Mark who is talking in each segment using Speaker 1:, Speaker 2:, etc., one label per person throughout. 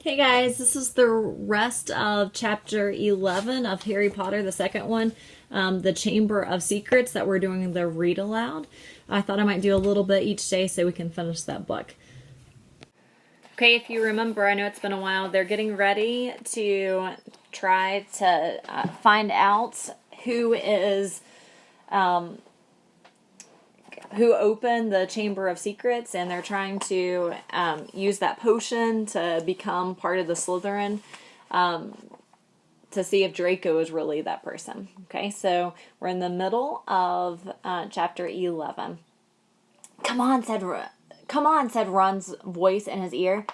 Speaker 1: Hey guys, this is the rest of chapter 11 of Harry Potter, the second one, the Chamber of Secrets, that we're doing the read aloud. I thought I might do a little bit each day so we can finish that book. Okay, if you remember, I know it's been a while, they're getting ready to try to find out who opened the Chamber of Secrets, and they're trying to use that potion to become part of the Slytherin, to see if Draco is really that person. Okay, so we're in the middle of chapter 11. Come on, said Ron's voice in his ear.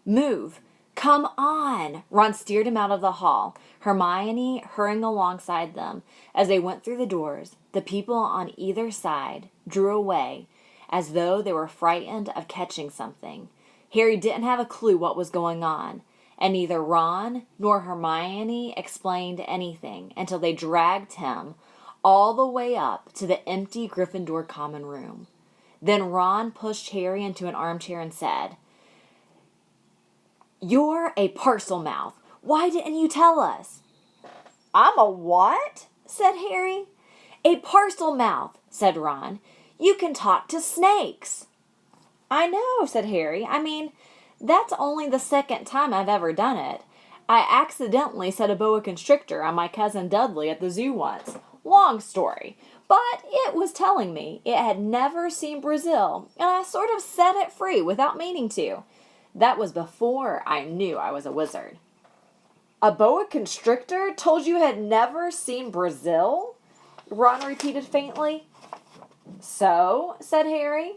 Speaker 1: Move. Come on! Ron steered him out of the hall, Hermione hurrying alongside them. As they went through the doors, the people on either side drew away, as though they were frightened of catching something. Harry didn't have a clue what was going on, and neither Ron nor Hermione explained anything until they dragged him all the way up to the empty Gryffindor common room. Then Ron pushed Harry into an armchair and said, "You're a Parselmouth. Why didn't you tell us?" "I'm a what?" said Harry. "A Parselmouth," said Ron. "You can talk to snakes." "I know," said Harry. "I mean, that's only the second time I've ever done it. I accidentally said a boa constrictor on my cousin Dudley at the zoo once. Long story. But it was telling me it had never seen Brazil, and I sort of set it free without meaning to. That was before I knew I was a wizard." "A boa constrictor told you had never seen Brazil?" Ron repeated faintly. "So," said Harry,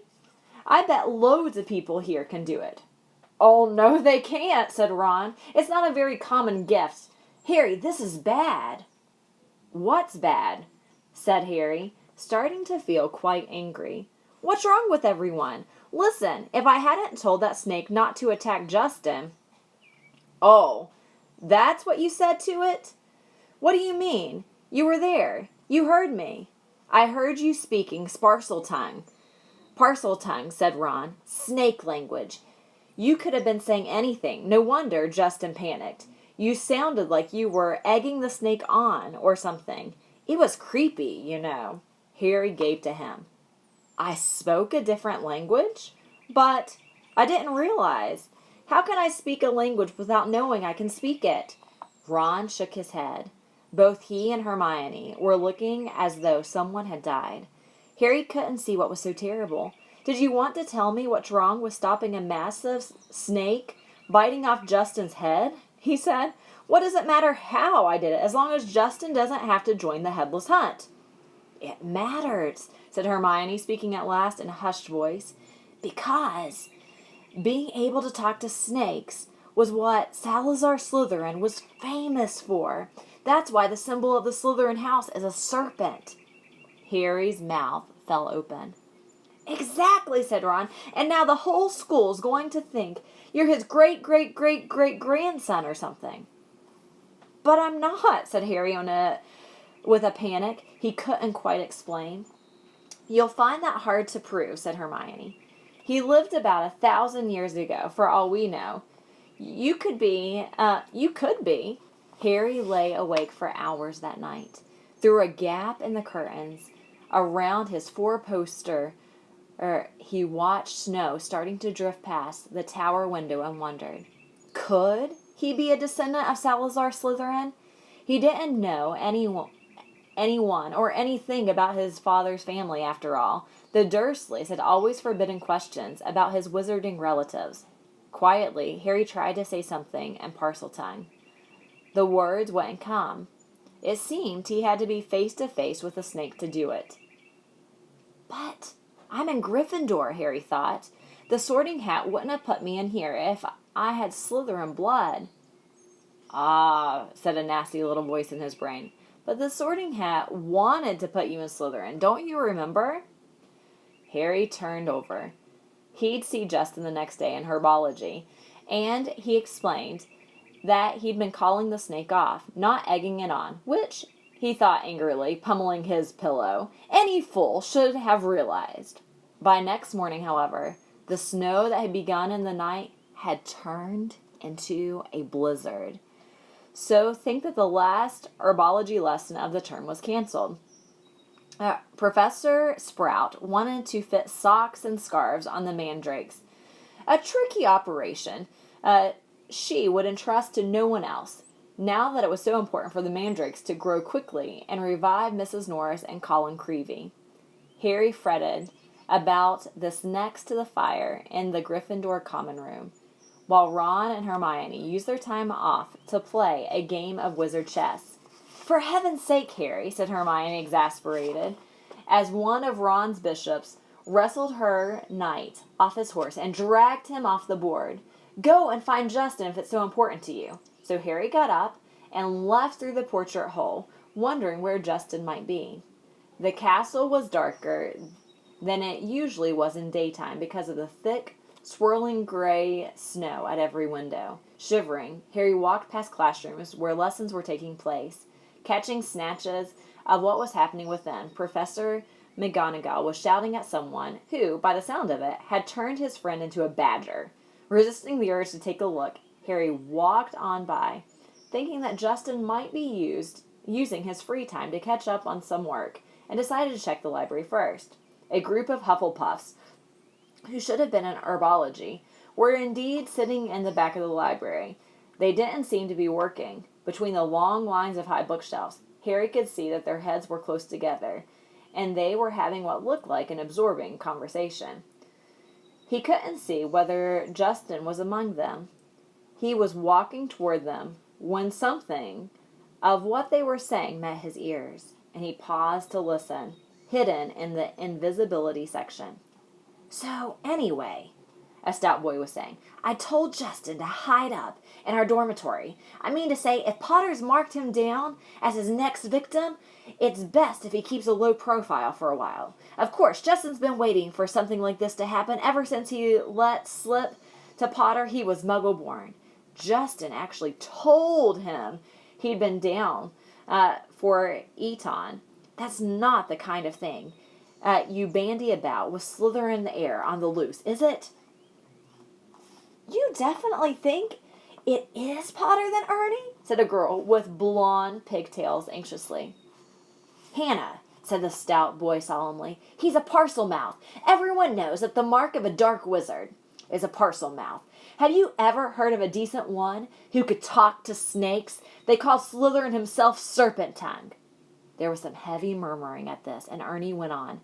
Speaker 1: "I bet loads of people here can do it." "Oh, no, they can't," said Ron. "It's not a very common gift. Harry, this is bad." "What's bad?" said Harry, starting to feel quite angry. "What's wrong with everyone? Listen, if I hadn't told that snake not to attack Justin..." "Oh, that's what you said to it? What do you mean? You were there. You heard me." "I heard you speaking Sparseltongue." "Parseltongue," said Ron. "Snake language. You could have been saying anything. No wonder Justin panicked. You sounded like you were egging the snake on or something. It was creepy, you know." Harry gaped at him. "I spoke a different language? But I didn't realize. How can I speak a language without knowing I can speak it?" Ron shook his head. Both he and Hermione were looking as though someone had died. Harry couldn't see what was so terrible. "Did you want to tell me what's wrong with stopping a massive snake biting off Justin's head?" he said. "What does it matter how I did it, as long as Justin doesn't have to join the Headless Hunt?" "It matters," said Hermione, speaking at last in a hushed voice, "because being able to talk to snakes was what Salazar Slytherin was famous for. That's why the symbol of the Slytherin house is a serpent." Harry's mouth fell open. "Exactly," said Ron. "And now the whole school's going to think you're his great-great-great-great-grandson or something." "But I'm not," said Harry with a panic he couldn't quite explain. "You'll find that hard to prove," said Hermione. "He lived about 1,000 years ago, for all we know. You could be. Harry lay awake for hours that night. Through a gap in the curtains, around his four-poster, he watched snow starting to drift past the tower window and wondered, could he be a descendant of Salazar Slytherin? He didn't know anyone or anything about his father's family, after all. The Dursleys had always forbidden questions about his wizarding relatives. Quietly, Harry tried to say something in Parseltongue. The words wouldn't come. It seemed he had to be face to face with the snake to do it. "But I'm in Gryffindor," Harry thought. "The Sorting Hat wouldn't have put me in here if I had Slytherin blood." "Ah," said a nasty little voice in his brain. "But the Sorting Hat wanted to put you in Slytherin, don't you remember?" Harry turned over. He'd see Justin the next day in herbology, and he explained that he'd been calling the snake off, not egging it on, which, he thought angrily, pummeling his pillow, any fool should have realized. By next morning, however, the snow that had begun in the night had turned into a blizzard. So think that the last herbology lesson of the term was canceled. Professor Sprout wanted to fit socks and scarves on the mandrakes. A tricky operation she would entrust to no one else, now that it was so important for the mandrakes to grow quickly and revive Mrs. Norris and Colin Creevey. Harry fretted about this next to the fire in the Gryffindor common room, while Ron and Hermione used their time off to play a game of wizard chess. "For heaven's sake, Harry," said Hermione, exasperated, as one of Ron's bishops wrestled her knight off his horse and dragged him off the board. "Go and find Justin if it's so important to you." So Harry got up and left through the portrait hole, wondering where Justin might be. The castle was darker than it usually was in daytime because of the thick, swirling gray snow at every window. Shivering, Harry walked past classrooms where lessons were taking place, catching snatches of what was happening within. Professor McGonagall was shouting at someone who, by the sound of it, had turned his friend into a badger. Resisting the urge to take a look, Harry walked on by, thinking that Justin might be using his free time to catch up on some work, and decided to check the library first. A group of Hufflepuffs, who should have been in herbology, were indeed sitting in the back of the library. They didn't seem to be working. Between the long lines of high bookshelves, Harry could see that their heads were close together, and they were having what looked like an absorbing conversation. He couldn't see whether Justin was among them. He was walking toward them when something of what they were saying met his ears, and he paused to listen, hidden in the invisibility section. "So, anyway," a stout boy was saying, "I told Justin to hide up in our dormitory. I mean to say, if Potter's marked him down as his next victim, it's best if he keeps a low profile for a while. Of course, Justin's been waiting for something like this to happen ever since he let slip to Potter he was Muggle-born. Justin actually told him he'd been down for Eton. That's not the kind of thing you bandy about with Slytherin in the air on the loose, is it?" "You definitely think it is Potter then, Ernie?" said a girl with blonde pigtails anxiously. "Hannah," said the stout boy solemnly, "he's a Parselmouth. Everyone knows that the mark of a dark wizard is a Parselmouth. Have you ever heard of a decent one who could talk to snakes? They call Slytherin himself Serpent Tongue." There was some heavy murmuring at this, and Ernie went on.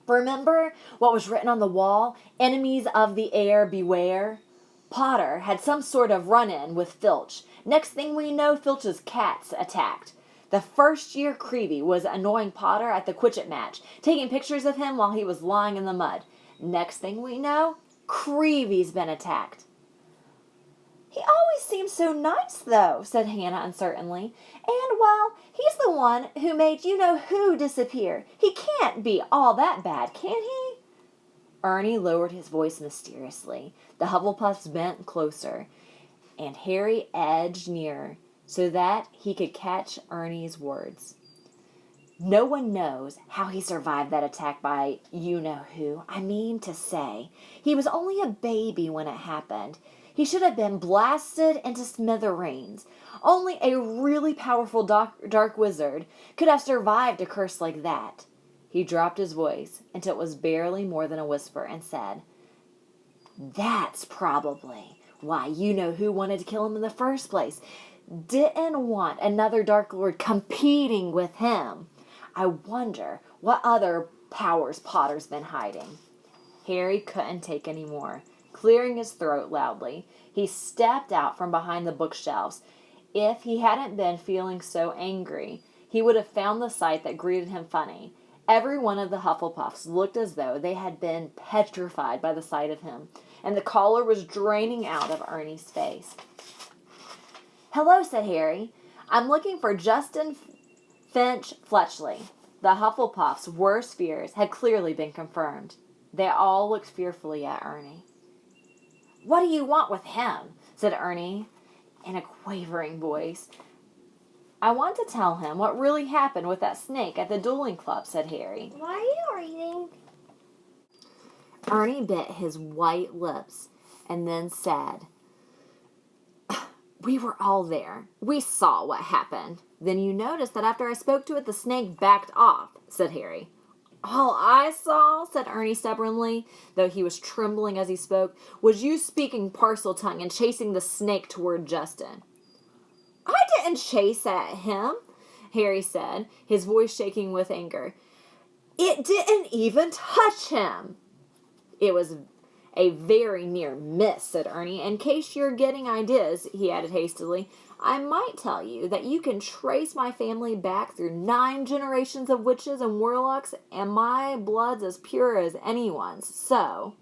Speaker 1: "Remember what was written on the wall? Enemies of the air, beware. Potter had some sort of run-in with Filch. Next thing we know, Filch's cats attacked. The first year Creevey was annoying Potter at the Quidditch match, taking pictures of him while he was lying in the mud. Next thing we know, Creevey's been attacked." "He always seems so nice, though," said Hannah uncertainly. "And, well, he's the one who made you-know-who disappear. He can't be all that bad, can he?" Ernie lowered his voice mysteriously. The Hufflepuffs bent closer, and Harry edged nearer so that he could catch Ernie's words. "No one knows how he survived that attack by you-know-who. I mean to say, he was only a baby when it happened. He should have been blasted into smithereens. Only a really powerful dark wizard could have survived a curse like that." He dropped his voice until it was barely more than a whisper and said, "That's probably why you-know-who wanted to kill him in the first place. Didn't want another Dark Lord competing with him. I wonder what other powers Potter's been hiding." Harry couldn't take any more. Clearing his throat loudly, he stepped out from behind the bookshelves. If he hadn't been feeling so angry, he would have found the sight that greeted him funny. Every one of the Hufflepuffs looked as though they had been petrified by the sight of him, and the color was draining out of Ernie's face. "Hello," said Harry. "I'm looking for Justin Finch Fletchley." The Hufflepuffs' worst fears had clearly been confirmed. They all looked fearfully at Ernie. "What do you want with him?" said Ernie in a quavering voice. "I want to tell him what really happened with that snake at the dueling club," said Harry.
Speaker 2: "Why are you reading?"
Speaker 1: Ernie bit his white lips and then said, "We were all there. We saw what happened." "Then you noticed that after I spoke to it, the snake backed off," said Harry. "All I saw," said Ernie stubbornly, though he was trembling as he spoke, "was you speaking Parseltongue and chasing the snake toward Justin." "I didn't chase at him," Harry said, his voice shaking with anger. "It didn't even touch him." "It was a very near miss," said Ernie. "In case you're getting ideas," he added hastily, "I might tell you that you can trace my family back through 9 generations of witches and warlocks, and my blood's as pure as anyone's, so—"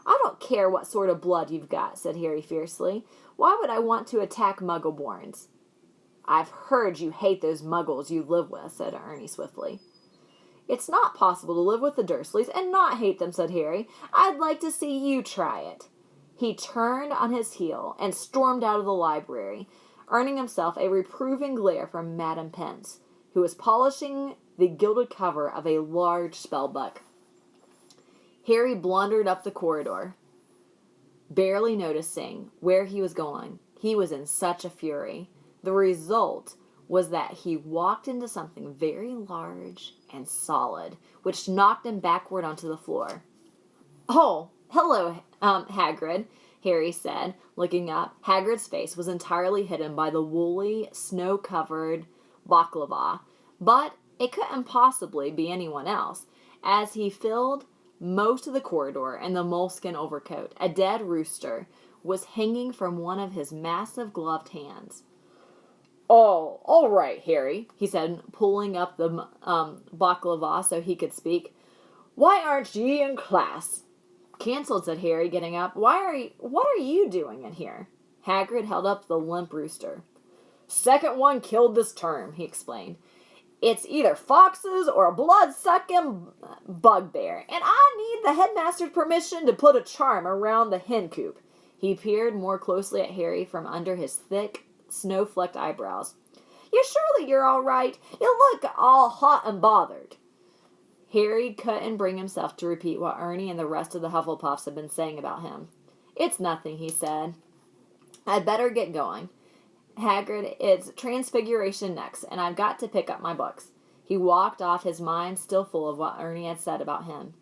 Speaker 1: "I don't care what sort of blood you've got," said Harry fiercely. "Why would I want to attack Muggleborns?" "I've heard you hate those Muggles you live with," said Ernie swiftly. "It's not possible to live with the Dursleys and not hate them," said Harry. "I'd like to see you try it." He turned on his heel and stormed out of the library, earning himself a reproving glare from Madame Pince, who was polishing the gilded cover of a large spellbook. Harry blundered up the corridor, barely noticing where he was going. He was in such a fury. The result was that he walked into something very large and solid, which knocked him backward onto the floor. "Oh, hello, Hagrid," Harry said, looking up. Hagrid's face was entirely hidden by the woolly, snow-covered baklava, but it couldn't possibly be anyone else, as he filled most of the corridor in the moleskin overcoat. A dead rooster was hanging from one of his massive gloved hands. "Oh, all right, Harry," he said, pulling up the baklava so he could speak. "Why aren't ye in class?" "Cancelled," said Harry, getting up. What are you doing in here?" Hagrid held up the limp rooster. "Second one killed this term," he explained. "It's either foxes or a blood-sucking bugbear, and I need the headmaster's permission to put a charm around the hen coop." He peered more closely at Harry from under his thick, snow-flecked eyebrows. Surely you're all right. You look all hot and bothered." Harry couldn't bring himself to repeat what Ernie and the rest of the Hufflepuffs had been saying about him. "It's nothing," he said. "I'd better get going. Hagrid, it's Transfiguration next, and I've got to pick up my books." He walked off, his mind still full of what Ernie had said about him.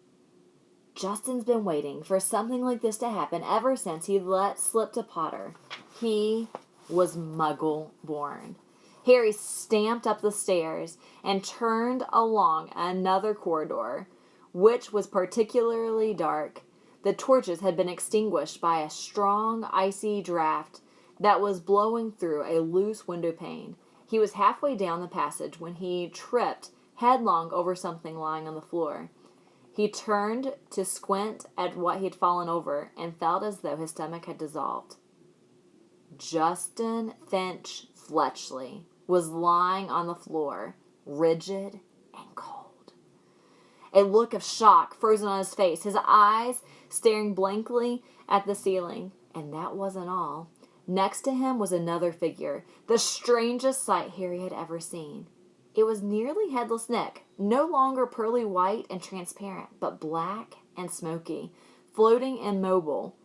Speaker 1: Justin's been waiting for something like this to happen ever since he let slip to Potter. He was Muggle-born. Harry stamped up the stairs and turned along another corridor, which was particularly dark. The torches had been extinguished by a strong, icy draft that was blowing through a loose window pane. He was halfway down the passage when he tripped headlong over something lying on the floor. He turned to squint at what he had fallen over and felt as though his stomach had dissolved. Justin Finch Fletchley was lying on the floor, rigid and cold. A look of shock frozen on his face, his eyes staring blankly at the ceiling. And that wasn't all. Next to him was another figure, the strangest sight Harry had ever seen. It was nearly Headless Nick, no longer pearly white and transparent, but black and smoky, floating immobile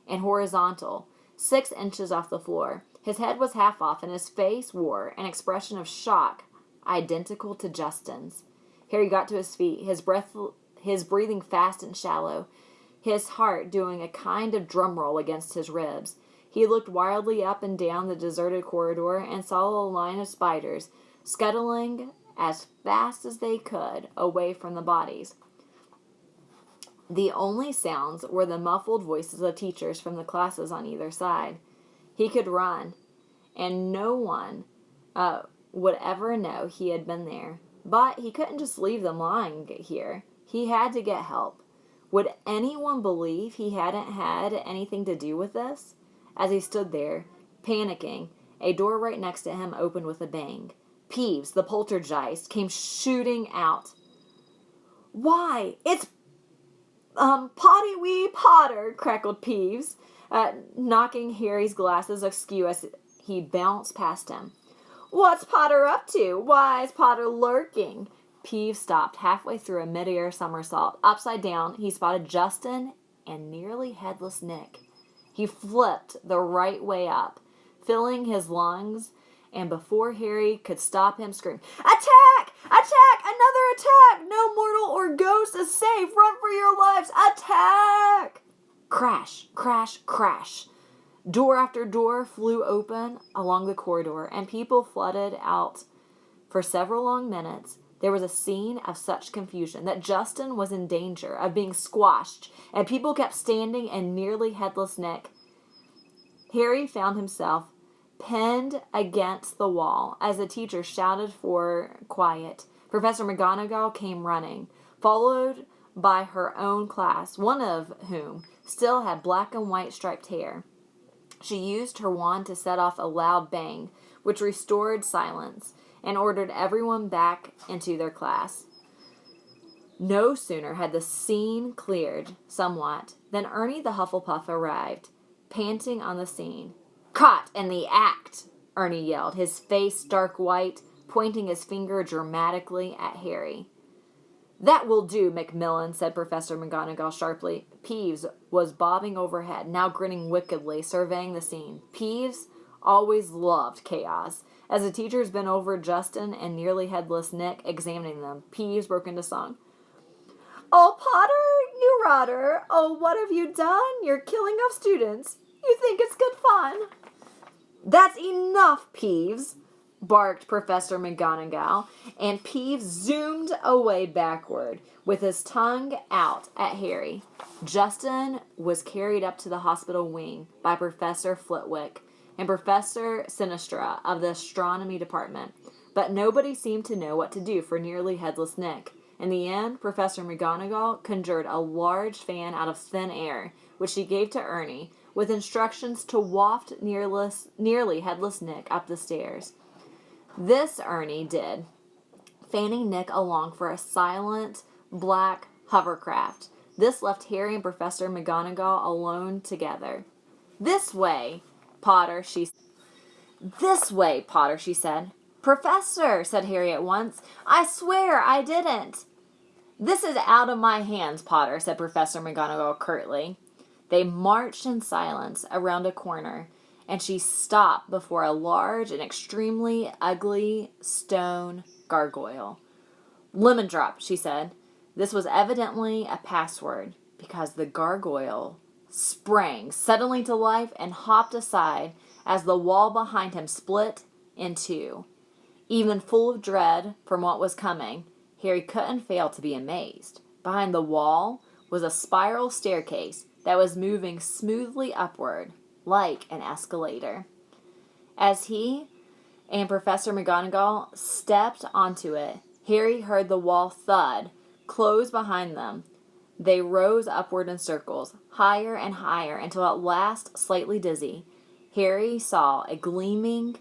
Speaker 1: and horizontal, 6 inches off the floor. His head was half off, and his face wore an expression of shock identical to Justin's. Harry got to his feet, his breathing fast and shallow, his heart doing a kind of drum roll against his ribs. He looked wildly up and down the deserted corridor and saw a line of spiders scuttling as fast as they could away from the bodies. The only sounds were the muffled voices of teachers from the classes on either side. He could run, and no one would ever know he had been there. But he couldn't just leave them lying here. He had to get help. Would anyone believe he hadn't had anything to do with this? As he stood there, panicking, a door right next to him opened with a bang. Peeves, the poltergeist, came shooting out. "Why, it's Potty Wee Potter," crackled Peeves, knocking Harry's glasses askew as he bounced past him. "What's Potter up to? Why is Potter lurking?" Peeves stopped halfway through a mid-air somersault. Upside down, he spotted Justin and nearly Headless Nick. He flipped the right way up, filling his lungs, and before Harry could stop him, screamed, "Attack! Attack! Another attack! No mortal or ghost is safe! Run for your lives! Attack!" Crash, crash, crash. Door after door flew open along the corridor, and people flooded out. For several long minutes, there was a scene of such confusion that Justin was in danger of being squashed, and people kept standing in nearly headless Nick. Harry found himself pinned against the wall as the teacher shouted for quiet. Professor McGonagall came running, followed by her own class, one of whom still had black and white striped hair. She used her wand to set off a loud bang, which restored silence, and ordered everyone back into their class. No sooner had the scene cleared somewhat than Ernie the Hufflepuff arrived, panting on the scene. "Caught in the act!" Ernie yelled, his face dark white, pointing his finger dramatically at Harry. "That will do, Macmillan," said Professor McGonagall sharply. Peeves was bobbing overhead, now grinning wickedly, surveying the scene. Peeves always loved chaos. As the teachers bent over Justin and nearly headless Nick, examining them, Peeves broke into song. "Oh, Potter, you rotter! Oh, what have you done? You're killing off students. You think it's good fun?" "That's enough, Peeves," barked Professor McGonagall, and Peeves zoomed away backward, with his tongue out at Harry. Justin was carried up to the hospital wing by Professor Flitwick and Professor Sinistra of the astronomy department, but nobody seemed to know what to do for nearly headless Nick. In the end, Professor McGonagall conjured a large fan out of thin air, which she gave to Ernie, with instructions to waft nearly headless Nick up the stairs. This Ernie did, fanning Nick along for a silent, black hovercraft. This left Harry and Professor McGonagall alone together. "This way, Potter," she said. "Professor," said Harry at once, "I swear I didn't." "This is out of my hands, Potter," said Professor McGonagall curtly. They marched in silence around a corner, and she stopped before a large and extremely ugly stone gargoyle. "Lemon Drop," she said. This was evidently a password, because the gargoyle sprang suddenly to life and hopped aside as the wall behind him split in two. Even full of dread from what was coming, Harry couldn't fail to be amazed. Behind the wall was a spiral staircase that was moving smoothly upward, like an escalator. As he and Professor McGonagall stepped onto it, Harry heard the wall thud, close behind them. They rose upward in circles, higher and higher, until at last, slightly dizzy, Harry saw a gleaming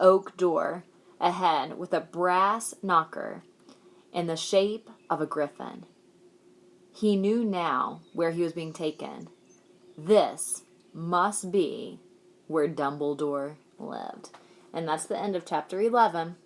Speaker 1: oak door ahead with a brass knocker in the shape of a griffin. He knew now where he was being taken. This must be where Dumbledore lived. And that's the end of chapter 11.